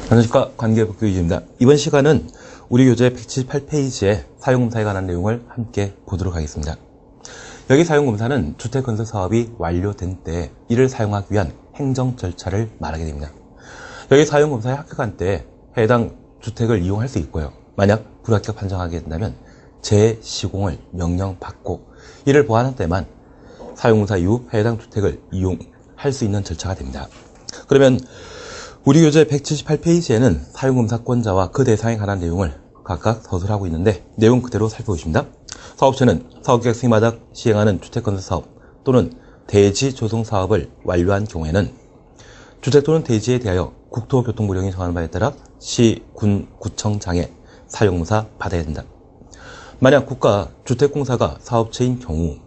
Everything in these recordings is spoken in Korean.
안녕하십니까. 관계법규유지입니다. 이번 시간은 우리 교재 178페이지의 사용검사에 관한 내용을 함께 보도록 하겠습니다. 여기 사용검사는 주택건설사업이 완료된 때 이를 사용하기 위한 행정 절차를 말하게 됩니다. 여기 사용검사에 합격한 때 해당 주택을 이용할 수 있고요. 만약 불합격 판정하게 된다면 재시공을 명령받고 이를 보완한 때만 사용검사 이후 해당 주택을 이용할 수 있는 절차가 됩니다. 그러면 우리 교재 178페이지에는 사용검사권자와 그 대상에 관한 내용을 각각 서술하고 있는데 내용 그대로 살펴보십니다. 사업체는 사업계획 승인받아 시행하는 주택건설사업 또는 대지조성사업을 완료한 경우에는 주택 또는 대지에 대하여 국토교통부령이 정하는 바에 따라 시, 군, 구청장에 사용검사 받아야 된다. 만약 국가주택공사가 사업체인 경우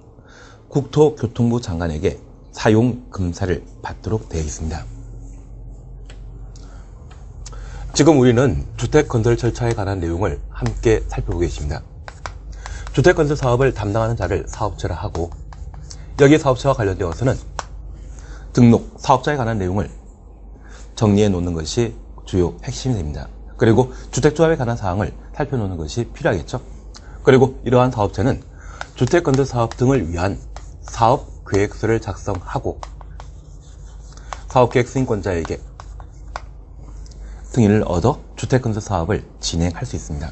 국토교통부 장관에게 사용검사를 받도록 되어 있습니다. 지금 우리는 주택건설 절차에 관한 내용을 함께 살펴보겠습니다. 주택건설 사업을 담당하는 자를 사업체라 하고 여기 사업체와 관련되어서는 등록, 사업자에 관한 내용을 정리해 놓는 것이 주요 핵심이 됩니다. 그리고 주택조합에 관한 사항을 살펴놓는 것이 필요하겠죠. 그리고 이러한 사업체는 주택건설 사업 등을 위한 사업계획서를 작성하고 사업계획 승인권자에게 승인을 얻어 주택건설 사업을 진행할 수 있습니다.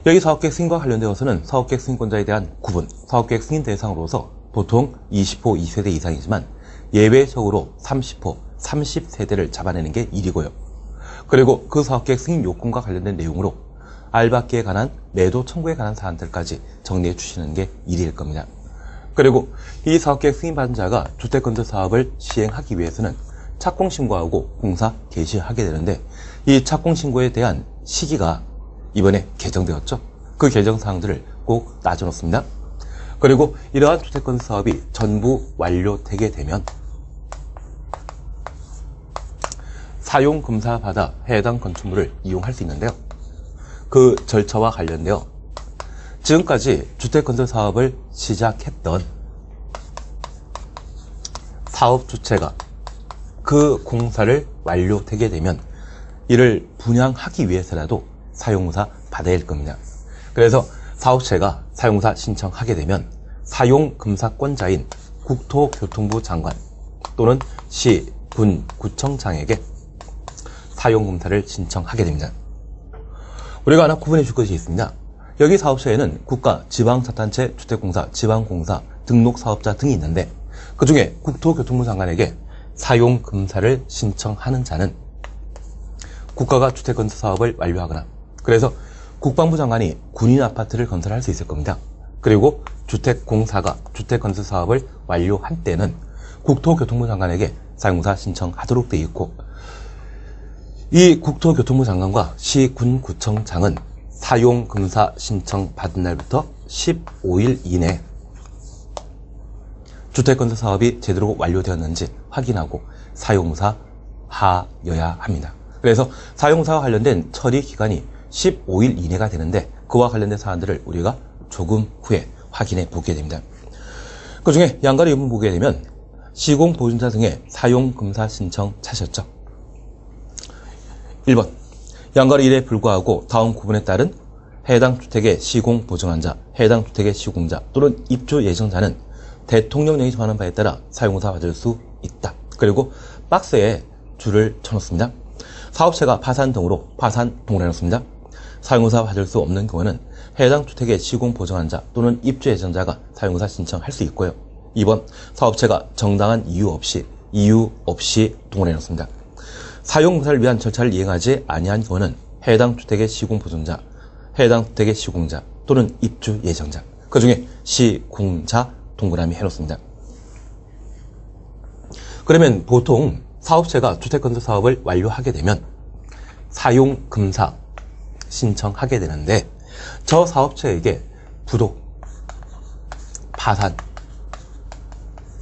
여기 사업계획 승인과 관련되어서는 사업계획 승인권자에 대한 구분, 사업계획 승인 대상으로서 보통 20호 2세대 이상이지만 예외적으로 30호 30세대를 잡아내는 게 일이고요. 그리고 그 사업계획 승인 요건과 관련된 내용으로 알박기에 관한 매도 청구에 관한 사안들까지 정리해 주시는 게 일일 겁니다. 그리고 이 사업계획 승인받은 자가 주택건설 사업을 시행하기 위해서는 착공신고하고 공사 개시하게 되는데 이 착공신고에 대한 시기가 이번에 개정되었죠. 그 개정사항들을 꼭 따져놓습니다. 그리고 이러한 주택건설 사업이 전부 완료되게 되면 사용검사 받아 해당 건축물을 이용할 수 있는데요. 그 절차와 관련되어 지금까지 주택건설 사업을 시작했던 사업주체가 그 공사를 완료되게 되면 이를 분양하기 위해서라도 사용검사 받아야 할 겁니다. 그래서 사업체가 사용검사 신청하게 되면 사용검사권자인 국토교통부 장관 또는 시, 군, 구청장에게 사용검사를 신청하게 됩니다. 우리가 하나 구분해 줄 것이 있습니다. 여기 사업체에는 국가, 지방자치단체, 주택공사, 지방공사, 등록사업자 등이 있는데 그 중에 국토교통부 장관에게 사용검사를 신청하는 자는 국가가 주택건설 사업을 완료하거나 그래서 국방부 장관이 군인 아파트를 건설할 수 있을 겁니다. 그리고 주택공사가 주택건설 사업을 완료한 때는 국토교통부 장관에게 사용검사 신청하도록 되어 있고 이 국토교통부 장관과 시, 군, 구청장은 사용검사 신청 받은 날부터 15일 이내 주택건설 사업이 제대로 완료되었는지 확인하고 사용검사 하여야 합니다. 그래서 사용검사와 관련된 처리 기간이 15일 이내가 되는데 그와 관련된 사안들을 우리가 조금 후에 확인해 보게 됩니다. 그 중에 양가로 유문 보게 되면 시공보증자 등의 사용검사 신청 차셨죠. 1번 양가로 1에 불과하고 다음 구분에 따른 해당 주택의 시공보증한 자, 해당 주택의 시공자 또는 입주 예정자는 대통령령이 정하는 바에 따라 사용검사 받을 수 있다. 그리고 박스에 줄을 쳐놓습니다. 사업체가 파산 등으로 파산 동을 해놓습니다. 사용검사 받을 수 없는 경우는 해당 주택의 시공보증한 자 또는 입주 예정자가 사용검사 신청할 수 있고요. 2번 사업체가 정당한 이유 없이 동을 해놓습니다. 사용검사를 위한 절차를 이행하지 아니한 경우는 해당 주택의 시공보증자, 해당 주택의 시공자 또는 입주 예정자 그 중에 시공자 동그라미 해놓습니다. 그러면 보통 사업체가 주택건설 사업을 완료하게 되면 사용검사 신청하게 되는데 저 사업체에게 부도, 파산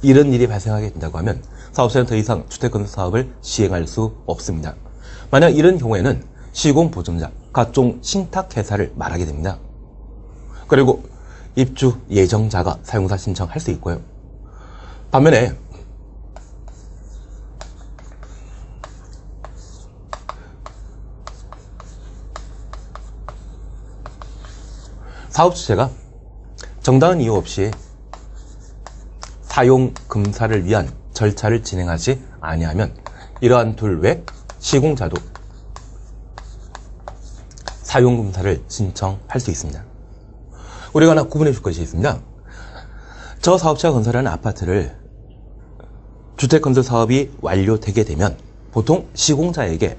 이런 일이 발생하게 된다고 하면 사업체는 더 이상 주택건설 사업을 시행할 수 없습니다. 만약 이런 경우에는 시공보증자, 각종 신탁회사를 말하게 됩니다. 그리고 입주 예정자가 사용검사 신청할 수 있고요. 반면에 사업 주체가 정당한 이유 없이 사용 검사를 위한 절차를 진행하지 아니하면 이러한 둘 외 시공자도 사용 검사를 신청할 수 있습니다. 우리가 하나 구분해 줄 것이 있습니다. 저 사업체가 건설하는 아파트를 주택건설 사업이 완료되게 되면 보통 시공자에게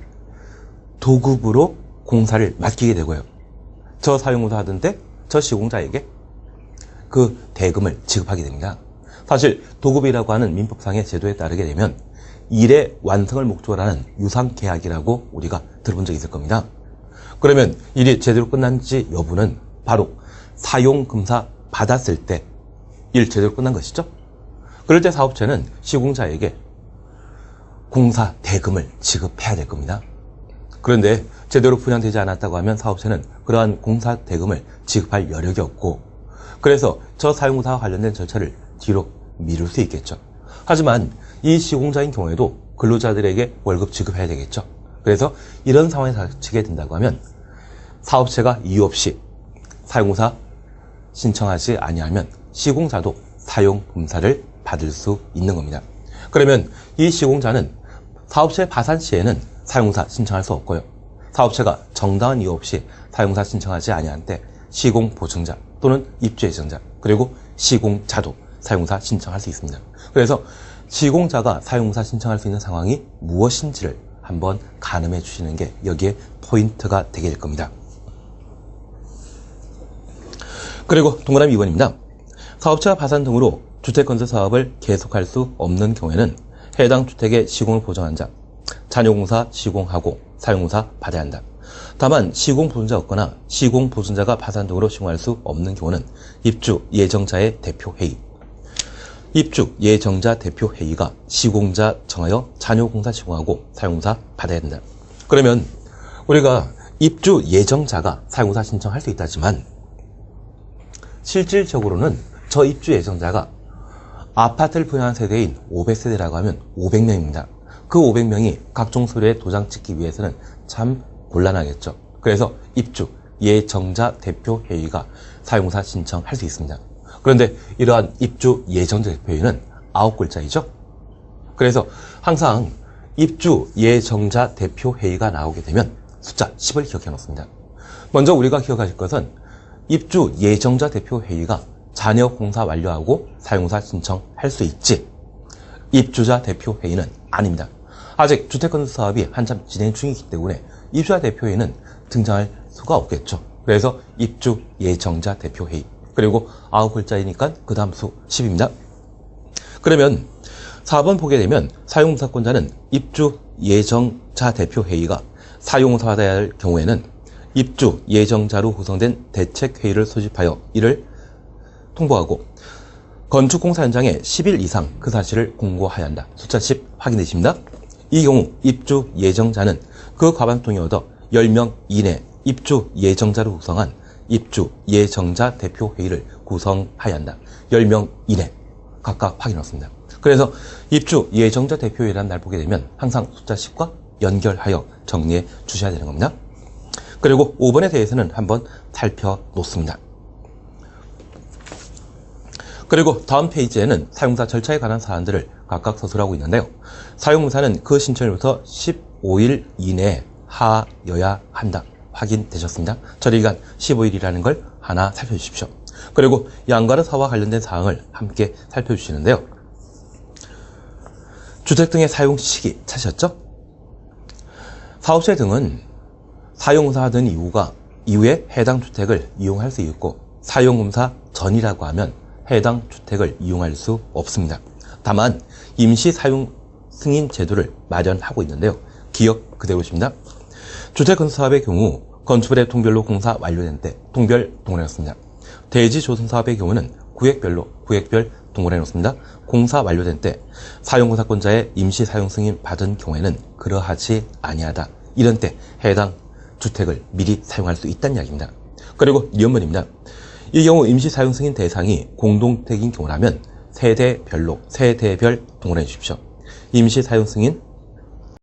도급으로 공사를 맡기게 되고요. 저 사용검사 하던데 저 시공자에게 그 대금을 지급하게 됩니다. 사실 도급이라고 하는 민법상의 제도에 따르게 되면 일의 완성을 목적으로 하는 유상계약이라고 우리가 들어본 적이 있을 겁니다. 그러면 일이 제대로 끝난지 여부는 바로 사용검사 받았을 때 일 제대로 끝난 것이죠. 그럴 때 사업체는 시공자에게 공사 대금을 지급해야 될 겁니다. 그런데 제대로 분양되지 않았다고 하면 사업체는 그러한 공사 대금을 지급할 여력이 없고 그래서 저 사용공사와 관련된 절차를 뒤로 미룰 수 있겠죠. 하지만 이 시공자인 경우에도 근로자들에게 월급 지급해야 되겠죠. 그래서 이런 상황에 닥치게 된다고 하면 사업체가 이유 없이 사용공사 신청하지 아니하면 시공자도 사용검사를 받을 수 있는 겁니다. 그러면 이 시공자는 사업체 파산 시에는 사용공사 신청할 수 없고요. 사업체가 정당한 이유 없이 사용공사 신청하지 아니한 때 시공보증자 또는 입주예정자 그리고 시공자도 사용공사 신청할 수 있습니다. 그래서 시공자가 사용공사 신청할 수 있는 상황이 무엇인지를 한번 가늠해 주시는 게 여기에 포인트가 되게 될 겁니다. 그리고 동그라미 2번입니다. 사업체가 파산 등으로 주택건설 사업을 계속할 수 없는 경우에는 해당 주택의 시공을 보증한 자, 잔여공사 시공하고 사용공사 받아야 한다. 다만 시공보증자 없거나 시공보증자가 파산 등으로 시공할 수 없는 경우는 입주 예정자의 대표회의, 입주 예정자 대표회의가 시공자 정하여 잔여공사 시공하고 사용공사 받아야 된다. 그러면 우리가 입주 예정자가 사용공사 신청할 수 있다지만 실질적으로는 저 입주 예정자가 아파트를 분양한 세대인 500세대라고 하면 500명입니다. 그 500명이 각종 서류에 도장 찍기 위해서는 참 곤란하겠죠. 그래서 입주 예정자 대표회의가 사용공사 신청할 수 있습니다. 그런데 이러한 입주 예정자 대표회의는 9글자이죠. 그래서 항상 입주 예정자 대표회의가 나오게 되면 숫자 10을 기억해 놓습니다. 먼저 우리가 기억하실 것은 입주 예정자 대표회의가 잔여 공사 완료하고 사용공사 신청할 수 있지 입주자 대표회의는 아닙니다. 아직 주택건설 사업이 한참 진행 중이기 때문에 입주자 대표회의는 등장할 수가 없겠죠. 그래서 입주 예정자 대표회의 그리고 9글자이니까 그 다음 수 10입니다. 그러면 4번 보게 되면 사용공사권자는 입주 예정자 대표회의가 사용공사 받아야 할 경우에는 입주 예정자로 구성된 대책회의를 소집하여 이를 통보하고 건축공사 현장에 10일 이상 그 사실을 공고하여야 한다. 숫자 10 확인되십니다. 이 경우 입주 예정자는 그 과반통이 얻어 10명 이내 입주 예정자로 구성한 입주 예정자 대표회의를 구성하여야 한다. 10명 이내 각각 확인했습니다. 그래서 입주 예정자 대표회의라는 날 보게 되면 항상 숫자 10과 연결하여 정리해 주셔야 되는 겁니다. 그리고 5번에 대해서는 한번 살펴놓습니다. 그리고 다음 페이지에는 사용공사 절차에 관한 사안들을 각각 서술하고 있는데요. 사용공사는 그 신청일부터 15일 이내에 하여야 한다. 확인되셨습니다. 처리기간 15일이라는 걸 하나 살펴주십시오. 그리고 양가르사와 관련된 사항을 함께 살펴주시는데요. 주택 등의 사용 시기 찾으셨죠? 사업체 등은 사용공사하던 이후에 해당 주택을 이용할 수 있고 사용공사 전이라고 하면 해당 주택을 이용할 수 없습니다. 다만 임시 사용 승인 제도를 마련하고 있는데요. 기억 그대로십니다. 주택건설 사업의 경우 건축물의 통별로 공사 완료된 때 통별 동원해놓습니다. 대지 조성 사업의 경우는 구획별로 구획별 동원해놓습니다. 공사 완료된 때 사용공사권자의 임시 사용 승인 받은 경우에는 그러하지 아니하다. 이런 때 해당 주택을 미리 사용할 수 있다는 이야기입니다. 그리고 이연문입니다. 이 경우 임시 사용 승인 대상이 공동택인 경우라면 세대별 동원해 주십시오. 임시 사용 승인